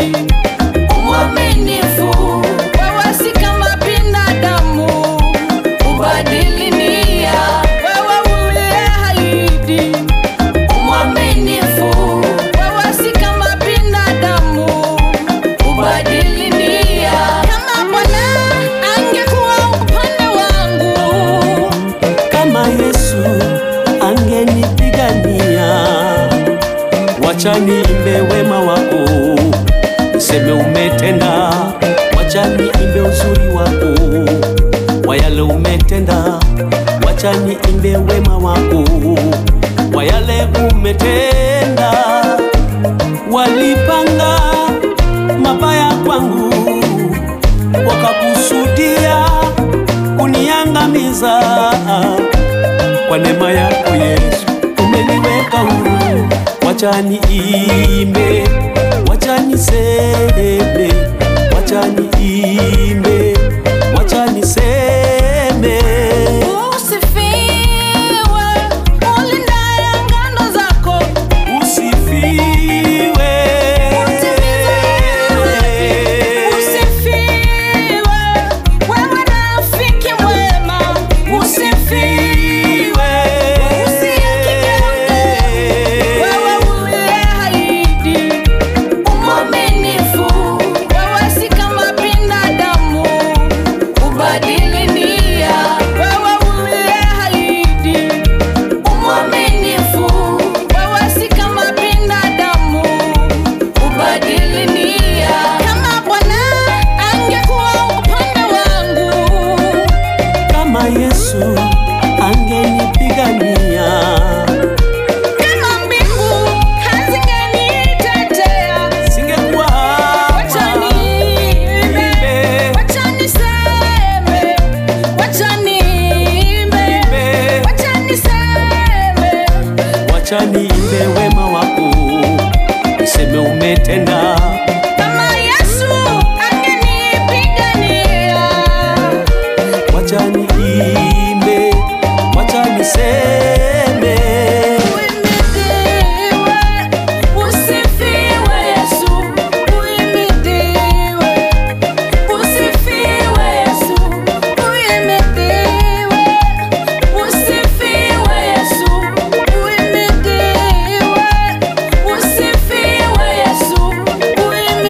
uliahidi umwaminifu. Wewe si kama binadamu ubadili nia. Wewe uliahidi umwaminifu. Wewe si kama binadamu ubadili nia. Kama Bwana angekuwa upande wangu, kama Yesu angenipigania, wacha niimbe wema wako, niseme umetenda. Wacha niimbe uzuri wako, wa yale umetenda. Wacha niimbe wema wako, wa yale umetenda. Walipanga mabaya kwangu, wakakusudia kuniangamiza. Kwa neema yako Yesu umeniweka huru. Wacha niimbe